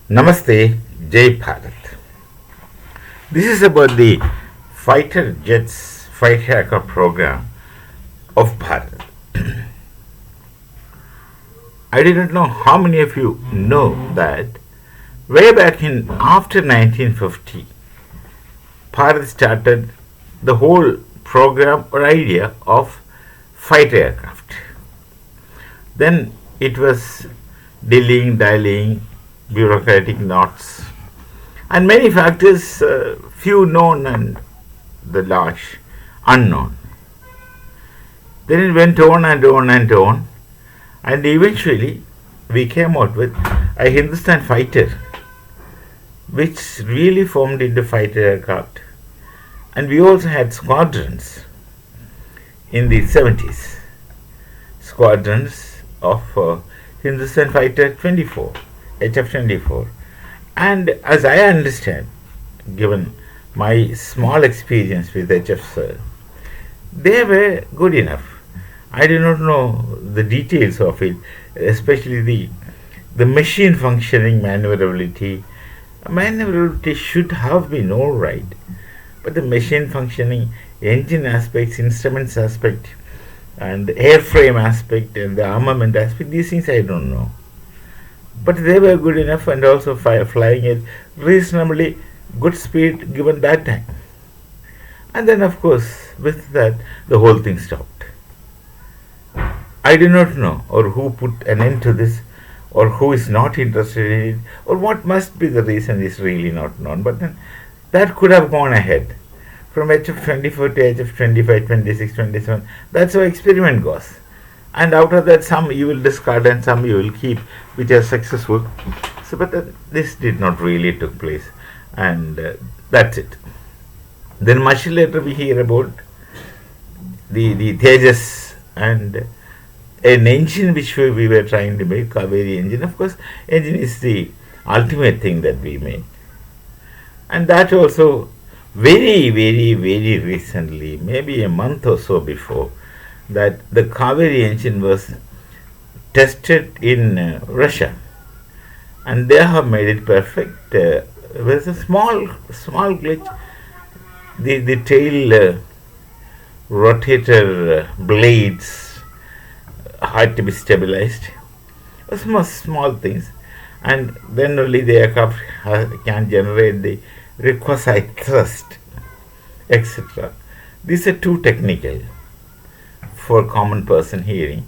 Namaste, Jai Bharat. This is about the fighter jets fighter aircraft program of Bharat. I didn't know how many of you know that way back in after 1950, Bharat started the whole program or idea of fighter aircraft. Then it was dealing, dialing, bureaucratic knots, and many factors, few known and the large unknown. Then it went on and on and on, and eventually we came out with a Hindustan fighter, which really formed into fighter aircraft. And we also had squadrons in the 70s, squadrons of Hindustan fighter 24, HF 24. And as I understand, given my small experience with HFs, they were good enough. I do not know the details of it, especially the machine functioning maneuverability. Maneuverability should have been all right, but the machine functioning, engine aspects, instruments aspect, and airframe aspect, and the armament aspect, these things I don't know. But they were good enough, and also flying at reasonably good speed given that time. And then, of course, with that, the whole thing stopped. I do not know, or who put an end to this, or who is not interested in it, or what must be the reason is really not known. But then that could have gone ahead from HF 24 to HF 25, 26, 27. That's how experiment goes. And out of that, some you will discard and some you will keep, which are successful. So, but this did not really took place, and that's it. Then much later we hear about the Tejas and an engine which we were trying to make, Kaveri engine. Of course, engine is the ultimate thing that we made. And that also very, very, very recently, maybe a month or so before, that the Kaveri engine was tested in Russia. And they have made it perfect. There was a small glitch. The tail rotator blades had to be stabilized. Small things, and then only the aircraft can generate the requisite thrust, etc. These are too technical for common person hearing.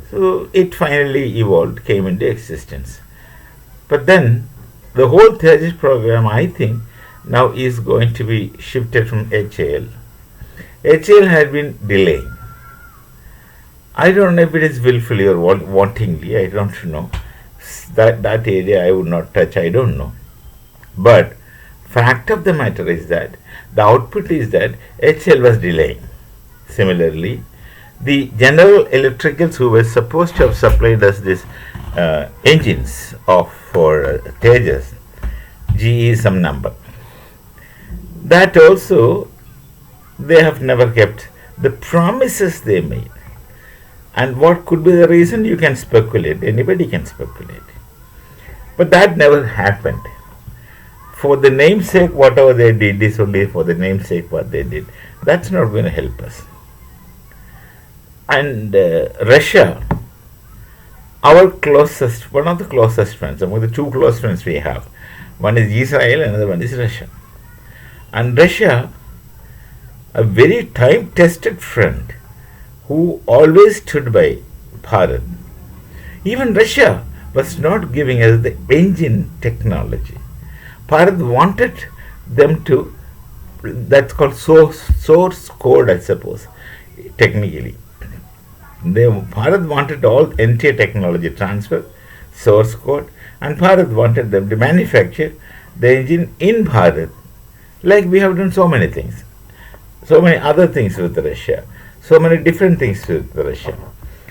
So it finally evolved, came into existence. But then the whole Tejas program, I think, now is going to be shifted from HAL. HAL had been delaying. I don't know if it is willfully or wantingly, I don't know. That area I would not touch, I don't know. But fact of the matter is that the output is that HL was delaying. Similarly, the General Electricals who were supposed to have supplied us these engines for Tejas, GE some number, that also they have never kept the promises they made. And what could be the reason? You can speculate. Anybody can speculate. But that never happened. For the namesake, whatever they did is only for the namesake what they did. That's not going to help us. And Russia, our closest, one of the closest friends, among the two close friends we have, one is Israel, another one is Russia. And Russia, a very time-tested friend, who always stood by Bharat. Even Russia was not giving us the engine technology. Bharat wanted them to, that's called source code, I suppose, technically. Bharat wanted all entire technology transfer, source code, and Bharat wanted them to manufacture the engine in Bharat, like we have done so many things, so many other things with Russia. So many different things with Russia.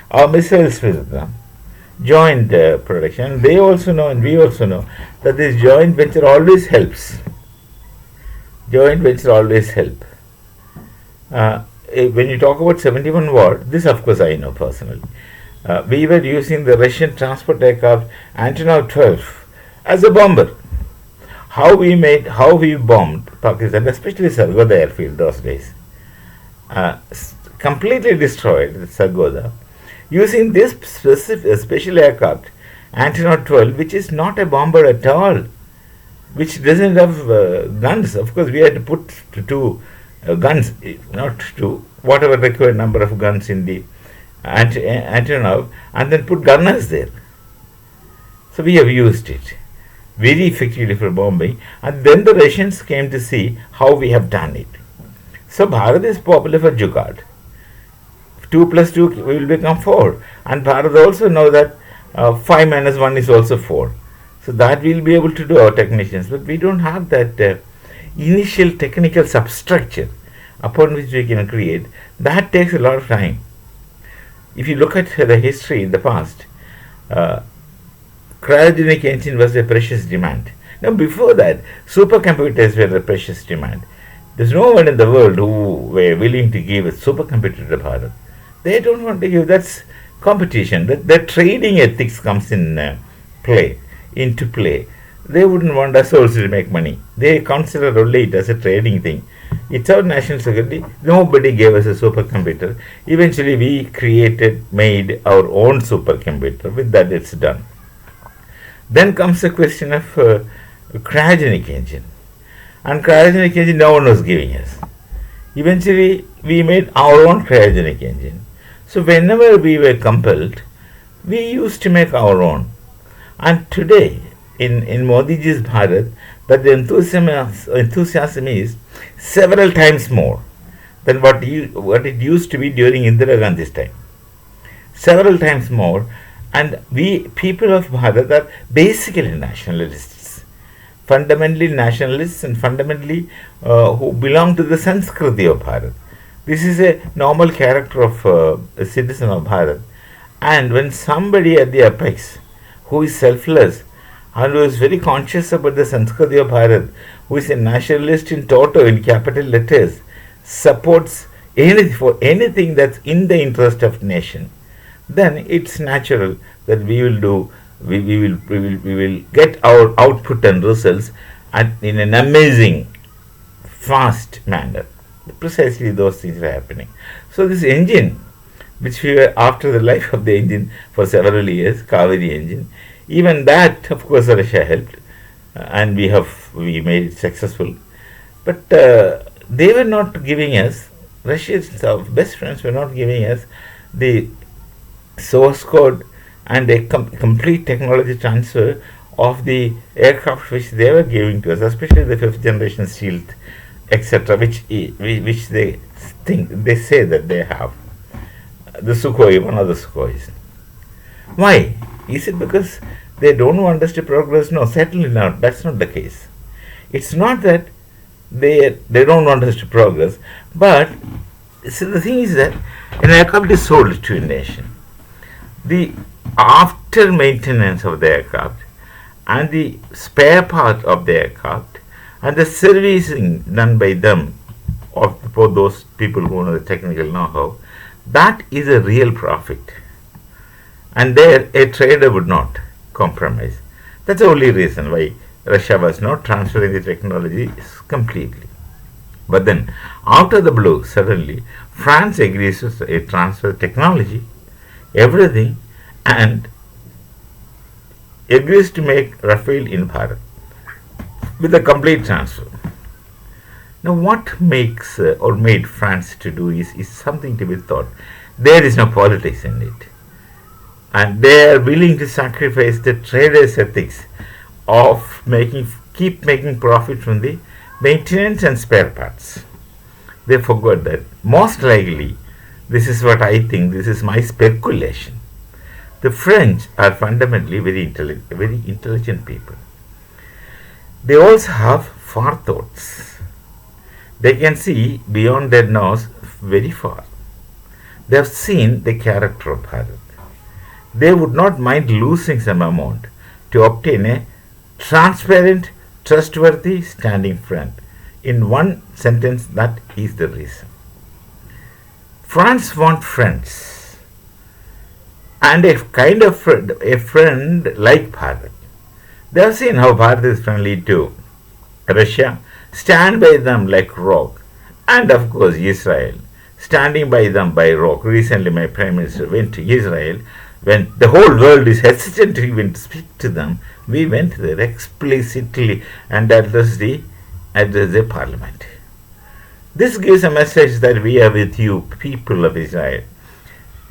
Our missiles with them, joint production. They also know, and we also know, that this joint venture always helps. Joint venture always help. When you talk about 71 watt, this of course I know personally. We were using the Russian transport aircraft Antonov 12 as a bomber. How we bombed Pakistan, especially Sargodha airfield those days, completely destroyed Sargodha using this specific special aircraft, Antonov 12, which is not a bomber at all, which doesn't have guns. Of course, we had to put two guns, not two, whatever required number of guns in the Antonov, and then put gunners there. So we have used it very effectively for bombing, and then the Russians came to see how we have done it. So Bharat is popular for Jugaad. 2 plus 2 will become 4, and Bharat also know that 5 minus 1 is also 4. So that we'll be able to do, our technicians, but we don't have that initial technical substructure upon which we can create. That takes a lot of time. If you look at the history in the past, cryogenic engine was a precious demand. Now before that, supercomputers were a precious demand. There's no one in the world who were willing to give a supercomputer to Bharat. They don't want to give. That's competition. That trading ethics comes into play. They wouldn't want us also to make money. They consider only it as a trading thing. It's our national security. Nobody gave us a supercomputer. Eventually, we made our own supercomputer. With that, it's done. Then comes the question of cryogenic engine. And cryogenic engine, no one was giving us. Eventually, we made our own cryogenic engine. So, whenever we were compelled, we used to make our own. And today, in Modiji's Bharat, that the enthusiasm is several times more than what it used to be during Indira Gandhi's time. Several times more, and we people of Bharat are basically nationalists, fundamentally nationalists, and fundamentally who belong to the Sanskriti of Bharat. This is a normal character of a citizen of Bharat. And when somebody at the apex who is selfless and who is very conscious about the Sanskriti of Bharat, who is a nationalist in toto, in capital letters, supports anything that's in the interest of nation, then it's natural that we will get our output and results in an amazing, fast manner. Precisely those things are happening. So this engine, which we were after the life of the engine for several years, Kaveri engine, even that, of course, Russia helped, and we made it successful. But they were not giving us, Russia's best friends were not giving us the source code and a complete technology transfer of the aircraft which they were giving to us, especially the fifth generation Shield, etc., which they say that they have. The Sukhoi, one of the Sukhois. Why? Is it because they don't want us to progress? No, certainly not. That's not the case. It's not that they don't want us to progress, but so the thing is that an aircraft is sold to a nation. The after maintenance of the aircraft and the spare part of the aircraft and the servicing done by them for those people who know the technical know-how, that is a real profit. And there a trader would not compromise. That's the only reason why Russia was not transferring the technology completely. But then, out of the blue, suddenly, France agrees to transfer technology, everything, and agrees to make Rafale in Bharat with a complete transfer. Now, what makes or made France to do is something to be thought. There is no politics in it. And they are willing to sacrifice the traders' ethics of keep making profit from the maintenance and spare parts. They forgot that. Most likely, this is what I think, this is my speculation. The French are fundamentally very intelligent people. They also have far thoughts. They can see beyond their nose very far. They have seen the character of Bharat. They would not mind losing some amount to obtain a transparent, trustworthy standing friend. In one sentence, that is the reason. France wants friends, and a kind of friend like Bharat. They have seen how Bharat is friendly to Russia, stand by them like rock, and of course Israel, standing by them by rock. Recently, my Prime Minister went to Israel. When the whole world is hesitant to even speak to them, we went there explicitly and addressed the parliament. This gives a message that we are with you, people of Israel.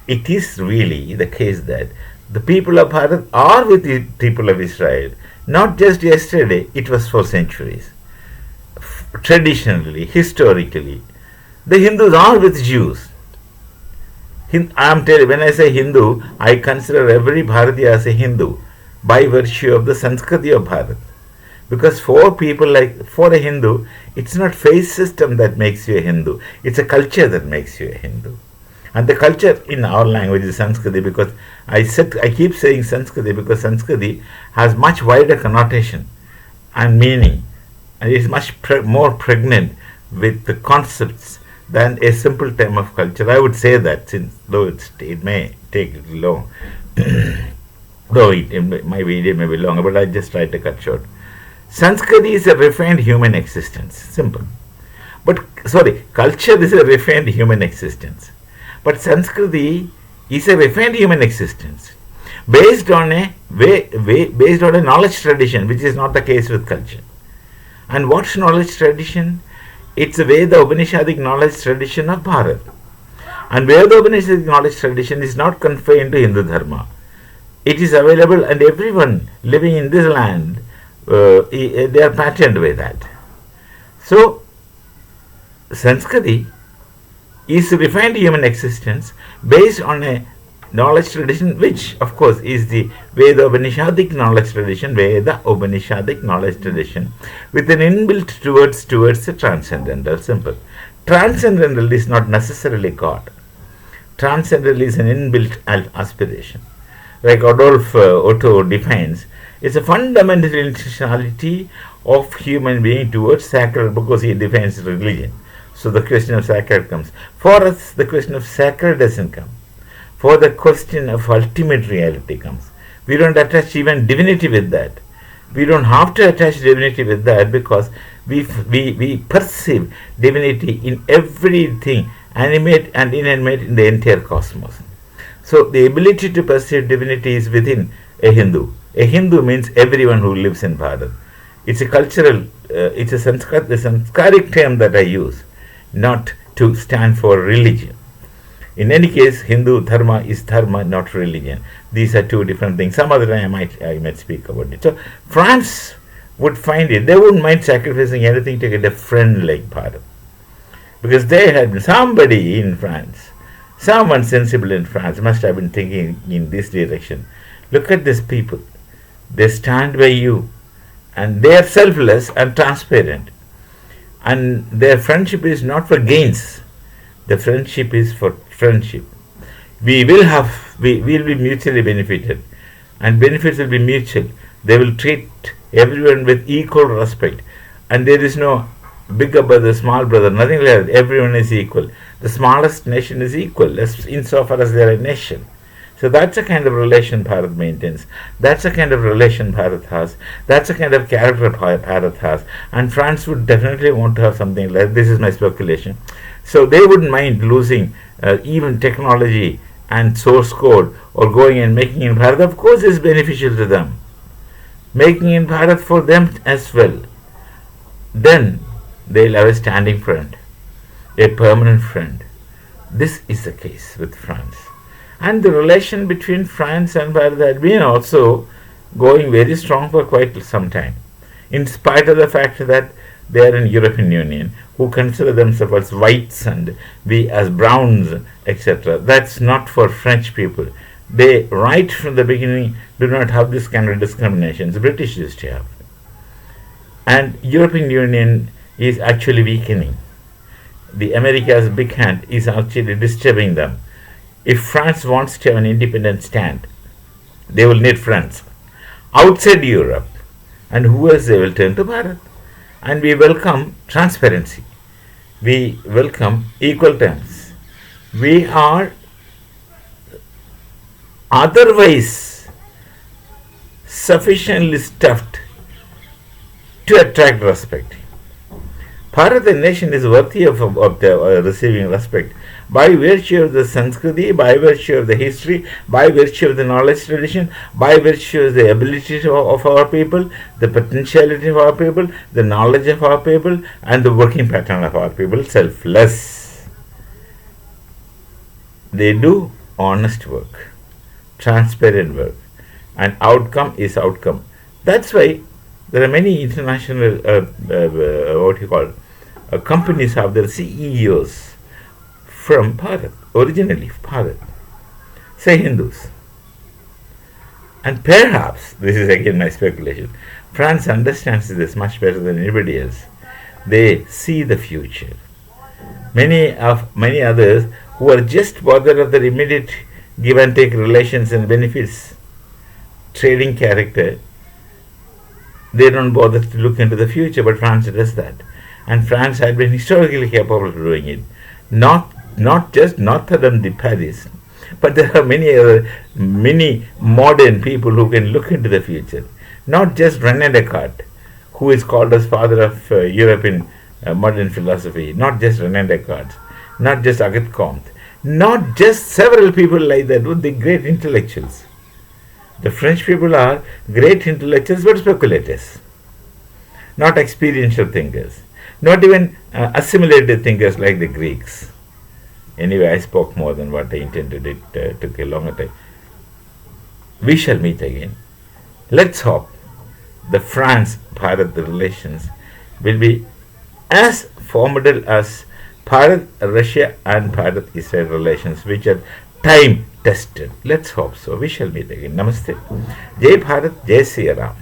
It is really the case that the people of Bharat are with the people of Israel. Not just yesterday, it was for centuries. Traditionally, historically, the Hindus are with Jews. I am telling, when I say Hindu, I consider every Bharatiya as a Hindu by virtue of the Sanskriti of Bharat. Because for a Hindu, it's not faith system that makes you a Hindu, it's a culture that makes you a Hindu. And the culture in our language is Sanskriti, because I keep saying Sanskriti because Sanskriti has much wider connotation and meaning, and it is much more pregnant with the concepts than a simple term of culture. I would say that, since though it may take long, though my video may be longer, but I just try to cut short. Sanskriti is a refined human existence, simple. Culture is a refined human existence. But Sanskriti is a refined human existence based on a knowledge tradition, which is not the case with culture. And what's knowledge tradition? It's a Veda Upanishadic knowledge tradition of Bharat. And Veda Upanishadic knowledge tradition is not confined to Hindu Dharma. It is available, and everyone living in this land, they are patterned by that. So, Sanskriti is refined human existence based on a knowledge tradition, which of course is the Veda Upanishadic knowledge tradition, with an inbuilt towards the transcendental. Simple. Transcendental is not necessarily God. Transcendental is an inbuilt aspiration. Like Adolf Otto defines, it's a fundamental intentionality of human being towards sacred, because he defines religion. So the question of sacred comes. For us, the question of sacred doesn't come. For the question of ultimate reality comes. We don't attach even divinity with that. We don't have to attach divinity with that, because we perceive divinity in everything, animate and inanimate, in the entire cosmos. So the ability to perceive divinity is within a Hindu. A Hindu means everyone who lives in Bharat. It's a cultural, it's a sanskaric term that I use, not to stand for religion. In any case, Hindu dharma is dharma, not religion. These are two different things. Some other time I might speak about it. So France would find it, they wouldn't mind sacrificing anything to get a friend like Bharat. Because they had somebody in France, someone sensible in France must have been thinking in this direction. Look at these people. They stand by you, and they are selfless and transparent. And their friendship is not for gains. The friendship is for friendship. We will be mutually benefited, and benefits will be mutual. They will treat everyone with equal respect, and there is no bigger brother, small brother, nothing like that. Everyone is equal. The smallest nation is equal, insofar as they are a nation. So that's the kind of relation Bharat maintains. That's the kind of relation Bharat has. That's the kind of character Bharat has. And France would definitely want to have something like this. Is my speculation. So they wouldn't mind losing even technology and source code, or going and making in Bharat. Of course, is beneficial to them. Making in Bharat for them as well. Then they'll have a standing friend, a permanent friend. This is the case with France. And the relation between France and Bharat had been also going very strong for quite some time, in spite of the fact that they are in European Union, who consider themselves as whites and we as browns, etc. That's not for French people. They, right from the beginning, do not have this kind of discriminations. The British used to have. And European Union is actually weakening. The America's big hand is actually disturbing them. If France wants to have an independent stand, they will need France outside Europe. And who else they will turn to? Bharat. And we welcome transparency. We welcome equal terms. We are otherwise sufficiently stuffed to attract respect. Bharat, the nation, is worthy of receiving respect by virtue of the Sanskriti, by virtue of the history, by virtue of the knowledge tradition, by virtue of the ability of our people, the potentiality of our people, the knowledge of our people, and the working pattern of our people, selfless. They do honest work, transparent work, and outcome is outcome. That's why there are many international what you call companies have their CEOs from Bharat, originally Bharat, say Hindus. And perhaps, this is again my speculation, France understands this much better than anybody else. They see the future. Many others who are just bothered of their immediate give and take relations and benefits, trading character, they don't bother to look into the future, but France does that. And France had been historically capable of doing it. Not just Notre Dame de Paris, but there are many modern people who can look into the future. Not just René Descartes, who is called as father of European modern philosophy. Not just René Descartes, not just Auguste Comte, not just several people like that, but the great intellectuals. The French people are great intellectuals but speculators, not experiential thinkers, not even assimilated thinkers like the Greeks. Anyway, I spoke more than what I intended. It took a longer time. We shall meet again. Let's hope the France-Bharat relations will be as formidable as Bharat-Russia and Bharat-Israel relations, which are time tested. Let's hope so. We shall meet again. Namaste. Jai Bharat, Jai Sri Ram.